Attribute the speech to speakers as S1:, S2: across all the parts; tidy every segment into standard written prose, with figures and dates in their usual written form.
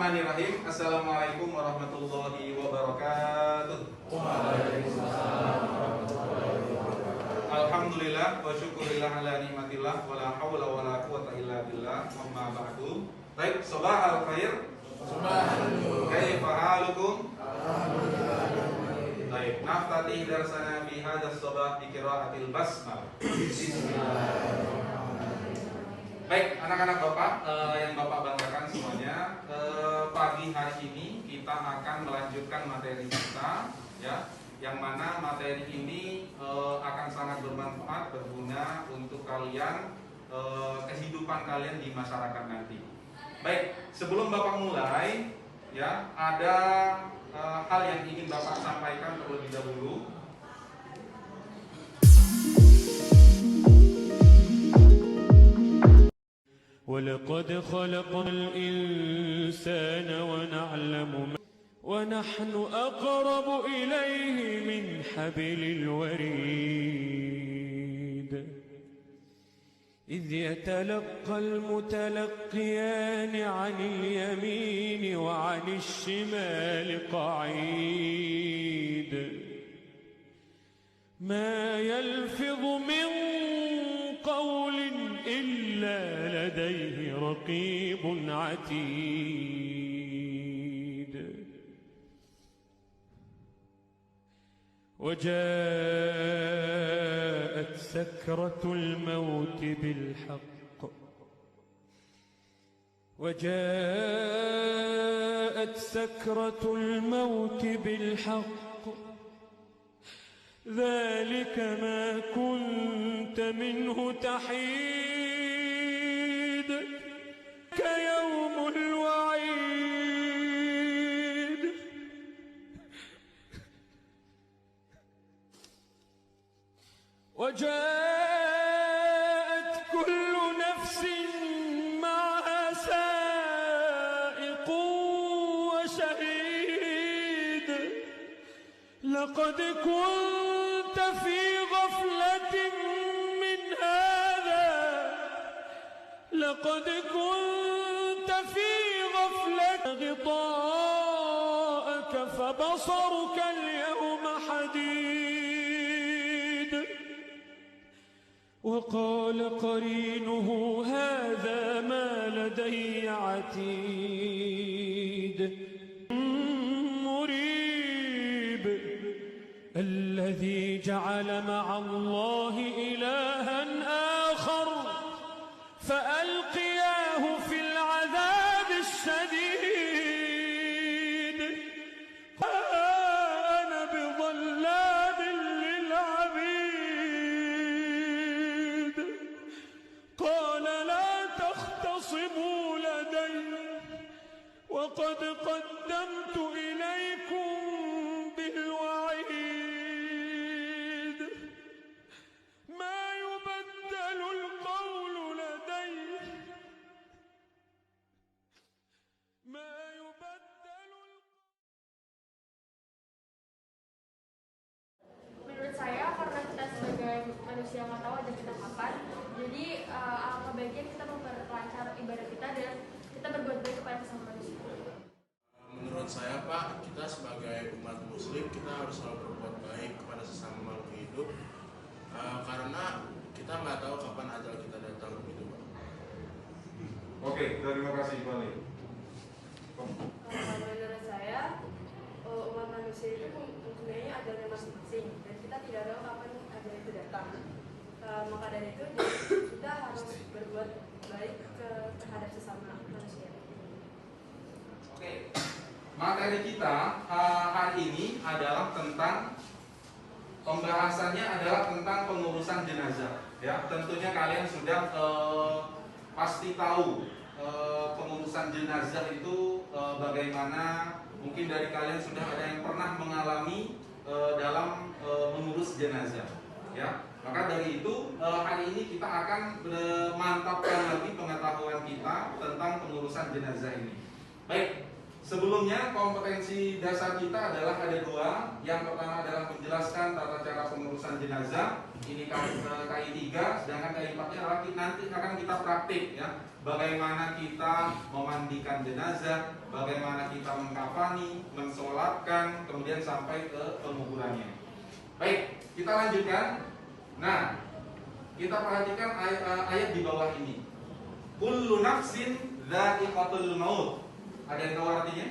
S1: Bismillahirrahmanirrahim. Assalamualaikum warahmatullahi wabarakatuh.
S2: Waalaikumsalam warahmatullahi wabarakatuh.
S1: Alhamdulillah wa syukurillah ala nikmatillah wa la hawla wa la quwwata illa billah. Amma ba'du. Baik, sabahal khair.
S2: Subhanallah.
S1: Kaifa halukum?
S2: Alhamdulillah.
S1: Baik, naftatih darsana fi hadzal sabah bi qiraatil basmalah.
S2: Bismillahirrahmanirrahim.
S1: Baik, anak-anak Bapak yang Bapak banggakan semuanya, pagi hari ini kita akan melanjutkan materi kita, ya, yang mana materi ini akan sangat bermanfaat, berguna untuk kalian, kehidupan kalian di masyarakat nanti. Baik, sebelum Bapak mulai, ya, ada hal yang ingin Bapak sampaikan terlebih dahulu.
S3: ولقد خلقنا الإنسان ونحن أقرب إليه من حبل الوريد إذ يتلقى المتلقيان عن اليمين وعن الشمال قعيد ما يلفظ من قول إلا لديه رقيب عتيد وجاءت سكرة الموت بالحق ذلك ما كنت منه تحيد كيوم الوعيد وجاءت كل نفس معها سائق وشهيد لقد كنت في غفلة من هذا غطاءك فبصرك اليوم حديد وقال قرينه هذا ما لدي عتيد مريب الذي جعل مع الله إلها آخر فألقياه في العذاب الشديد أنا بظلام للعبيد قال لا تختصموا لدي وقد قدمت إليكم بالوعيد ما يبدل القول لدي
S4: Menurut saya karena kita sebagai manusia nggak tahu aja kita kapan, jadi alangkah baiknya kita memperlancar ibadah kita dan kita berbuat baik kepada sesama manusia.
S2: Menurut saya Pak, kita sebagai umat muslim kita harus selalu berbuat baik kepada sesama makhluk hidup, karena kita nggak tahu kapan ajal kita datang gitu Pak.
S1: Oke, terima kasih Bali.
S4: Menurut saya umat manusia itu mempunyai ajalnya masing-masing dan kita tidak tahu kapan ajal itu datang. Maka dari itu kita harus berbuat baik terhadap sesama manusia.
S1: Oke, materi kita hari ini adalah tentang pembahasannya adalah tentang pengurusan jenazah. Ya, tentunya kalian sudah pasti tahu pengurusan jenazah itu bagaimana. Mungkin dari kalian sudah ada yang pernah mengalami dalam mengurus jenazah. Ya, maka dari itu hari ini kita akan memantapkan lagi pengetahuan kita tentang pengurusan jenazah ini. Baik. Sebelumnya kompetensi dasar kita adalah ada dua. Yang pertama adalah menjelaskan tata cara pengurusan jenazah. Ini KI 3, sedangkan KI 4-nya adalah nanti akan kita praktik ya. Bagaimana kita memandikan jenazah, bagaimana kita mengkafani, mensolatkan, kemudian sampai ke penguburannya. Baik, kita lanjutkan. Nah, kita perhatikan ayat di bawah ini. Kullu nafsin dha'iqatul maut. Ada yang tahu artinya?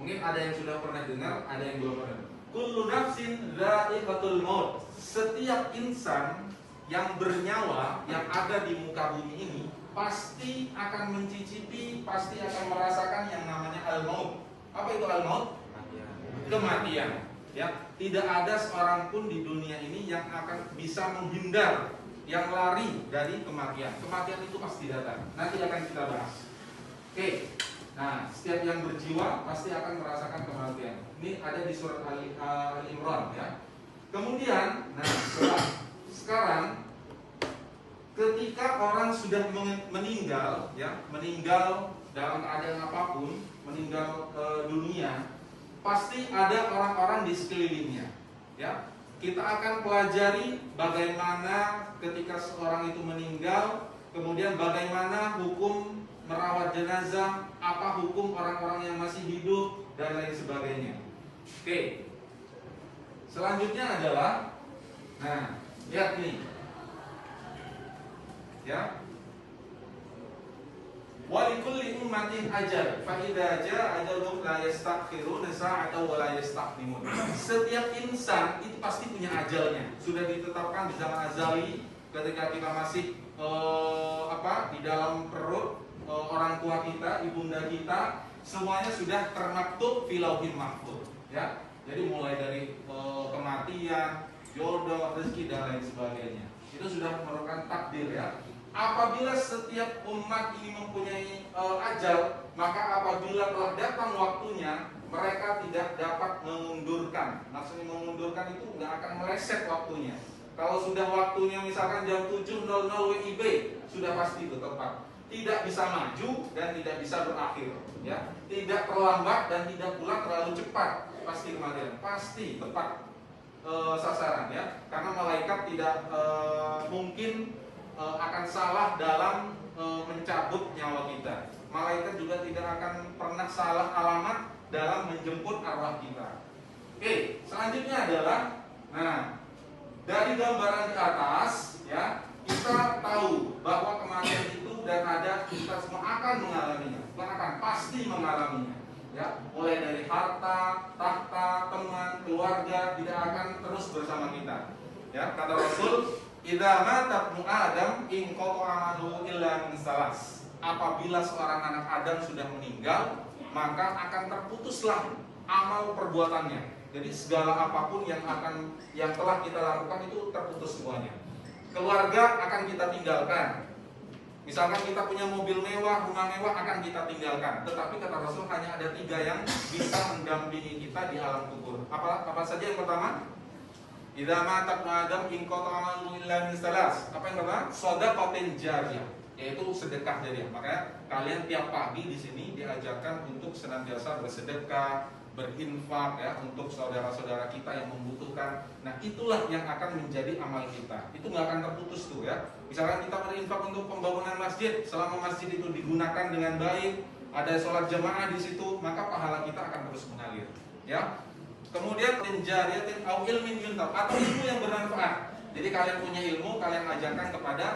S1: Mungkin ada yang sudah pernah dengar, ada yang belum pernah. Kullu nafsin dha'iqatul maut. Setiap insan yang bernyawa yang ada di muka bumi ini pasti akan mencicipi, pasti akan merasakan yang namanya al-maut. Apa itu al-maut? Kematian. Ya, tidak ada seorang pun di dunia ini yang akan bisa menghindar, yang lari dari kematian. Kematian itu pasti datang. Nanti akan kita bahas. Oke. Nah, setiap yang berjiwa pasti akan merasakan kematian. Ini ada di surat Al-Imran ya. Kemudian, nah sekarang ketika orang sudah meninggal ya, meninggal dalam keadaan apapun, meninggal dunia, pasti ada orang-orang di sekelilingnya ya. Kita akan pelajari bagaimana ketika seorang itu meninggal, kemudian bagaimana hukum merawat jenazah, apa hukum orang-orang yang masih hidup, dan lain sebagainya. Oke. Selanjutnya adalah, nah, lihat nih. Ya. Wa likulli ummatin ajal, fa idza jaa ajaluhum la yastakhiruna sa'atan wa la yastaqdimun. Setiap insan itu pasti punya ajalnya. Sudah ditetapkan di zaman azali ketika kita masih di dalam perut orang tua kita, ibunda kita, semuanya sudah termaktub fil lauhil mahfuz ya. Jadi mulai dari kematian, jodoh, rezeki dan lain sebagainya. Itu sudah merupakan takdir ya. Apabila setiap umat ini mempunyai ajal, maka apabila telah datang waktunya, mereka tidak dapat mengundurkan. Maksudnya mengundurkan itu nggak akan meleset waktunya. Kalau sudah waktunya misalkan jam 7.00 WIB, sudah pasti itu tepat. Tidak bisa maju dan tidak bisa berakhir ya. Tidak terlambat dan tidak pula terlalu cepat. Pasti kematian, pasti tepat sasaran ya. Karena malaikat tidak mungkin akan salah dalam mencabut nyawa kita. Malaikat juga tidak akan pernah salah alamat dalam menjemput arwah kita. Oke, selanjutnya adalah, nah, dari gambaran di atas ya, kita tahu bahwa kematian itu dan ada, kita semua akan mengalaminya. Bukan akan, pasti mengalaminya ya. Mulai dari harta, tahta, teman, keluarga tidak akan terus bersama kita ya. Kata Rasul, idza mata ibnu Adam in qata'a amaluhu illa min salas. Apabila seorang anak Adam sudah meninggal, maka akan terputuslah amal perbuatannya. Jadi segala apapun yang telah kita lakukan itu terputus semuanya. Keluarga akan kita tinggalkan. Misalkan kita punya mobil mewah, rumah mewah akan kita tinggalkan. Tetapi kata Rasul hanya ada 3 yang bisa mendampingi kita di alam kubur. Apa saja yang pertama? Idza mata ibnu Adam in qata'a amaluhu illa min salas. Apa yang pertama? Shadaqatin jariyah, yaitu sedekah jariah. Makanya kalian tiap pagi di sini diajarkan untuk senantiasa bersedekah, berinfak ya, untuk saudara-saudara kita yang membutuhkan. Nah, itulah yang akan menjadi amal kita. Itu nggak akan terputus tuh ya. Misalkan kita berinfak untuk pembangunan masjid, selama masjid itu digunakan dengan baik, ada sholat jamaah di situ, maka pahala kita akan terus mengalir ya. Kemudian tinjariyatin au ilmin yuntab, atau ilmu yang bermanfaat. Jadi kalian punya ilmu, kalian ajarkan kepada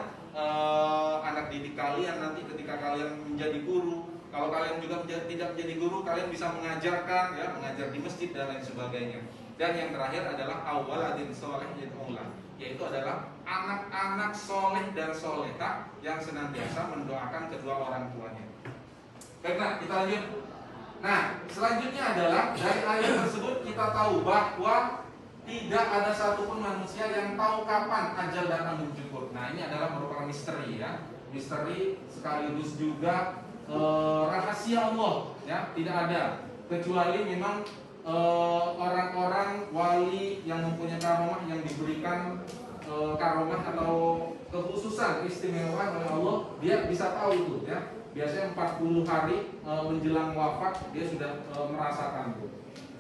S1: anak didik kalian nanti ketika kalian menjadi guru. Kalau kalian juga tidak menjadi guru, kalian bisa mengajarkan ya, mengajar di masjid dan lain sebagainya. Dan yang terakhir adalah awaladin soleh yad'ulah, yaitu adalah anak-anak soleh dan solehah yang senantiasa mendoakan kedua orang tuanya. Baiklah, kita lanjut. Nah, selanjutnya adalah dari ayat tersebut kita tahu bahwa tidak ada satupun manusia yang tahu kapan ajal datang menjemput. Nah, ini adalah merupakan misteri ya, misteri sekaligus juga rahasia Allah ya, tidak ada kecuali memang orang-orang wali yang mempunyai karomah, yang diberikan karomah atau kekhususan istimewa oleh Allah, dia bisa tahu itu ya. biasanya 40 hari menjelang wafat dia sudah merasakan.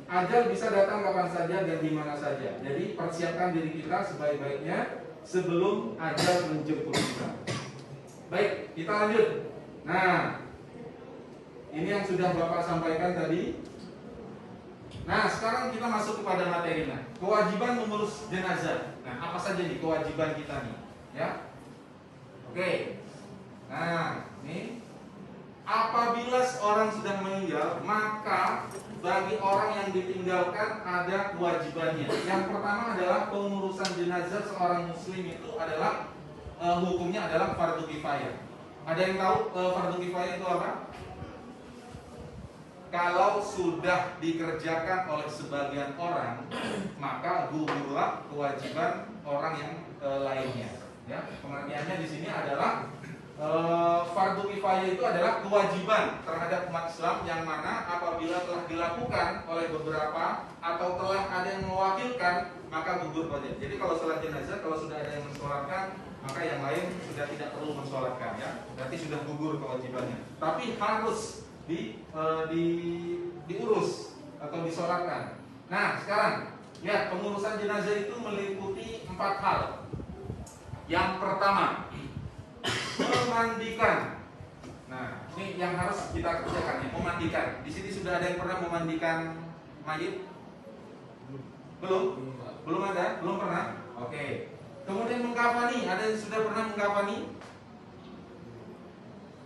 S1: Ajal bisa datang kapan saja dan di mana saja. Jadi persiapkan diri kita sebaik-baiknya sebelum ajal menjemput kita. Baik, kita lanjut. Nah, ini yang sudah Bapak sampaikan tadi. Nah, sekarang kita masuk kepada materinya. Kewajiban mengurus jenazah. Nah, apa saja nih kewajiban kita nih? Ya. Oke. Nah, ini apabila seorang sudah meninggal, maka bagi orang yang ditinggalkan ada kewajibannya. Yang pertama adalah pengurusan jenazah seorang muslim itu adalah hukumnya adalah fardu kifayah. Ada yang tahu fardu kifayah itu apa? Kalau sudah dikerjakan oleh sebagian orang, maka gugurlah kewajiban orang yang lainnya. Ya, pengertiannya di sini adalah fardu kifayah itu adalah kewajiban terhadap umat Islam yang mana apabila telah dilakukan oleh beberapa atau telah ada yang mewakilkan, maka gugur kewajiban. Jadi kalau sholat jenazah, kalau sudah ada yang mensolatkan, maka yang lain sudah tidak perlu mensolatkan, ya. Berarti sudah gugur kewajibannya. Tapi harus diurus atau disolatkan. Nah, sekarang ya, pengurusan jenazah itu meliputi 4 hal. Yang pertama, memandikan. Nah, ini yang harus kita kerjakan ya, memandikan. Di sini sudah ada yang pernah memandikan mayit? Belum? Belum ada? Belum pernah? Oke. Kemudian mengkafani, ada yang sudah pernah mengkafani?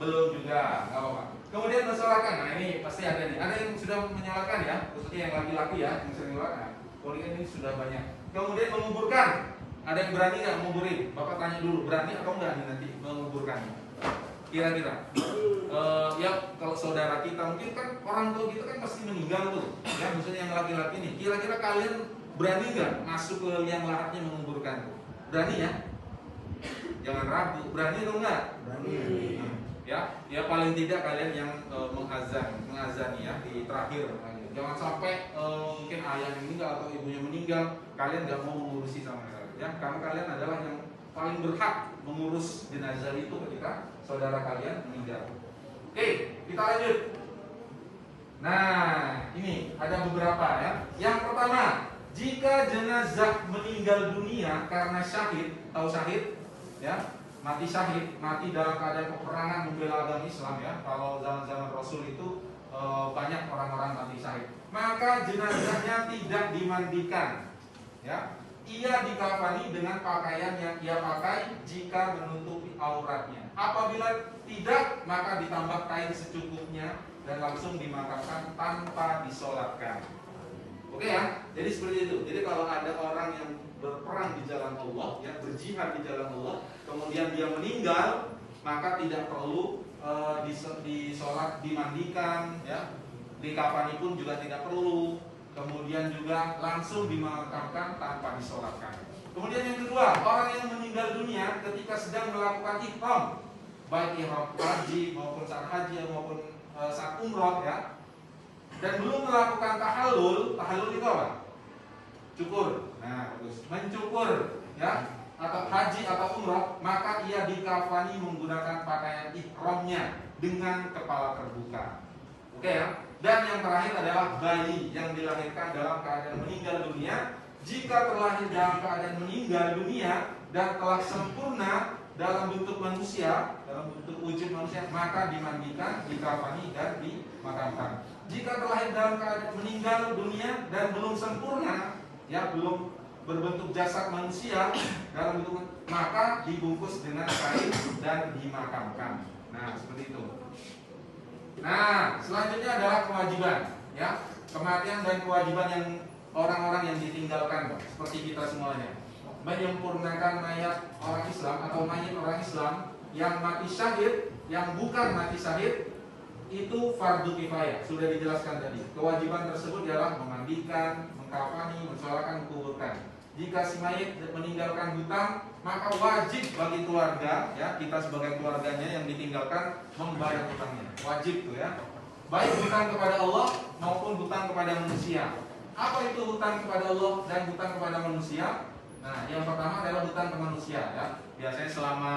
S1: Belum juga, nggak apa-apa. Kemudian mensolatkan, nah ini pasti ada nih. Ada yang sudah menyolatkan ya, khususnya yang laki-laki ya, yang sering menyolatkan. Polikan ini sudah banyak. Kemudian menguburkan. Ada yang berani nggak menguburin? Bapak tanya dulu, berani atau enggak nih nanti menguburkannya? Kira-kira? Ya kalau saudara kita mungkin kan orang tua kita kan pasti meninggal tuh. Ya misalnya yang laki-laki nih. Kira-kira kalian berani nggak masuk ke yang lahatnya menguburkan? Berani ya? Jangan ragu. Berani atau enggak? Berani. Ya paling tidak kalian yang mengazani ya di terakhir. Jangan sampai mungkin ayah yang meninggal atau ibunya meninggal, kalian nggak mau mengurusi sama sekali. Ya, karena kalian adalah yang paling berhak mengurus jenazah itu ketika saudara kalian meninggal. Oke, kita lanjut. Nah, ini ada beberapa ya. Yang pertama, jika jenazah meninggal dunia karena syahid, tahu syahid? Ya, mati syahid, mati dalam keadaan peperangan membela agama Islam ya. Kalau zaman-zaman Rasul itu banyak orang-orang mati syahid. Maka jenazahnya tidak dimandikan. Ya. Ia dikafani dengan pakaian yang ia pakai jika menutupi auratnya. Apabila tidak, maka ditambah kain secukupnya dan langsung dimakamkan tanpa disolatkan. Oke ya, jadi seperti itu. Jadi kalau ada orang yang berperang di jalan Allah, ya berjihad di jalan Allah, kemudian dia meninggal, maka tidak perlu disolat, dimandikan, ya, dikafani pun juga tidak perlu. Kemudian juga langsung dimakamkan tanpa disolatkan. Kemudian yang kedua, orang yang meninggal dunia ketika sedang melakukan ihram, baik ihram haji maupun saat haji maupun saat umroh ya, dan belum melakukan tahallul. Tahallul itu apa? Cukur. Nah, terus mencukur ya, atau haji atau umroh, maka ia dikafani menggunakan pakaian ihramnya dengan kepala terbuka. Oke ya. Dan yang terakhir adalah bayi yang dilahirkan dalam keadaan meninggal dunia. Jika terlahir dalam keadaan meninggal dunia dan telah sempurna dalam bentuk manusia, dalam bentuk wujud manusia, maka dimandikan, dikafani dan dimakamkan. Jika terlahir dalam keadaan meninggal dunia dan belum sempurna, ya belum berbentuk jasad manusia dalam bentuk, maka dibungkus dengan kain dan dimakamkan. Nah, seperti itu. Nah, selanjutnya adalah kewajiban, ya, kematian dan kewajiban yang orang-orang yang ditinggalkan, seperti kita semuanya, menyempurnakan mayat orang Islam atau mayat orang Islam yang mati syahid, yang bukan mati syahid, itu fardu kifayah. Sudah dijelaskan tadi. Kewajiban tersebut adalah memandikan, mengkafani, mensolatkan, menguburkan. Jika si mayit meninggalkan hutang, maka wajib bagi keluarga, ya kita sebagai keluarganya yang ditinggalkan membayar hutangnya. Wajib tuh ya. Baik hutang kepada Allah maupun hutang kepada manusia. Apa itu hutang kepada Allah dan hutang kepada manusia? Nah, yang pertama adalah hutang ke manusia ya. Biasanya selama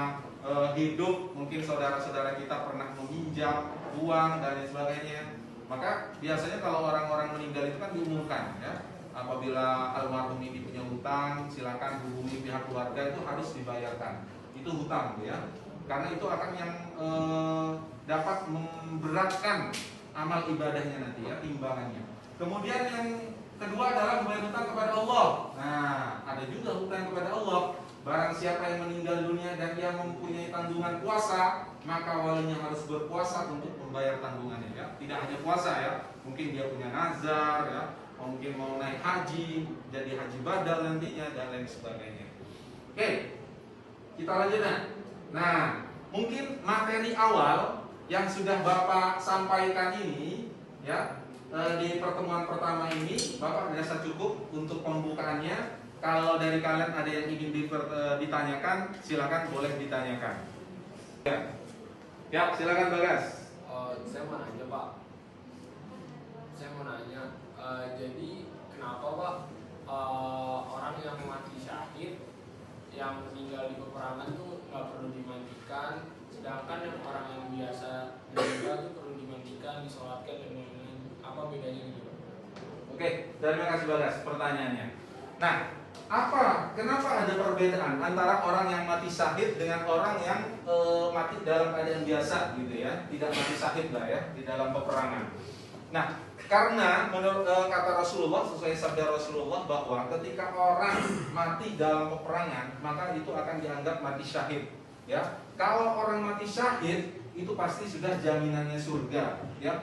S1: hidup mungkin saudara-saudara kita pernah meminjam pinjam uang dan lain sebagainya. Maka biasanya kalau orang-orang meninggal itu kan diumumkan ya, apabila almarhum ini punya hutang, silakan hubungi pihak keluarga, itu harus dibayarkan. Itu hutang ya, karena itu akan yang dapat memberatkan amal ibadahnya nanti ya, timbangannya. Kemudian yang kedua adalah membayar hutang kepada Allah. Nah, ada juga hutang kepada Allah. Barang siapa yang meninggal dunia dan dia mempunyai tanggungan puasa, maka walinya harus berpuasa untuk membayar tanggungannya ya. Tidak hanya puasa ya, mungkin dia punya nazar ya, mungkin mau naik haji, jadi haji badal nantinya dan lain sebagainya. Oke, kita lanjut. Nah, mungkin materi awal yang sudah Bapak sampaikan ini ya, di pertemuan pertama ini Bapak dirasa cukup untuk pembukaannya. Kalau dari kalian ada yang ingin ditanyakan, silakan boleh ditanyakan. Ya, silakan Bagas.
S5: Saya mau nanya Pak. Jadi kenapa Pak orang yang mati syahid, yang meninggal di peperangan tuh nggak perlu dimandikan, sedangkan yang orang yang biasa meninggal tuh perlu dimandikan, disolatkan dan lain-lain. Apa bedanya gitu Pak?
S1: Oke, terima kasih Bagas pertanyaannya. Nah, kenapa ada perbedaan antara orang yang mati syahid dengan orang yang mati dalam keadaan biasa gitu ya, tidak mati syahid lah ya, di dalam peperangan. Nah, karena menurut kata Rasulullah, sesuai sabda Rasulullah, bahwa ketika orang mati dalam peperangan, maka itu akan dianggap mati syahid ya. Kalau orang mati syahid itu pasti sudah jaminannya surga ya.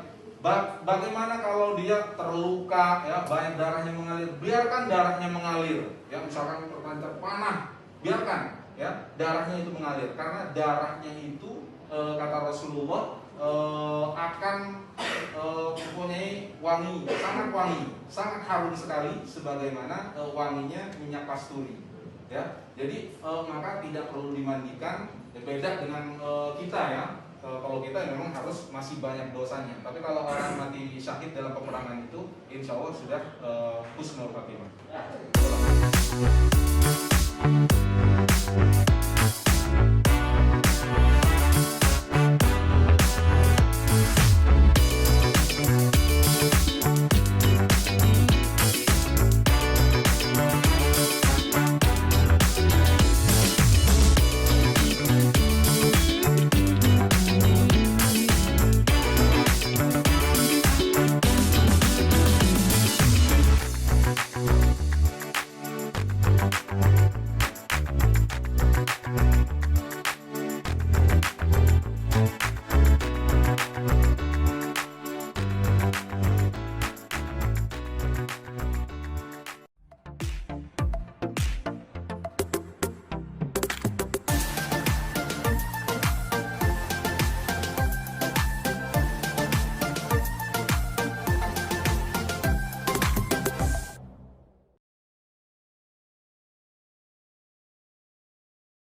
S1: Bagaimana kalau dia terluka ya, banyak darahnya mengalir, biarkan darahnya mengalir ya, misalkan terpancar panah, biarkan ya darahnya itu mengalir, karena darahnya itu kata Rasulullah akan mempunyai wangi, sangat harum sekali, sebagaimana wanginya minyak kasturi ya. Jadi maka tidak perlu dimandikan, beda dengan kita ya. Kalau kita memang harus masih banyak dosanya. Tapi kalau orang mati syahid dalam peperangan itu, insya Allah sudah husnul khatimah.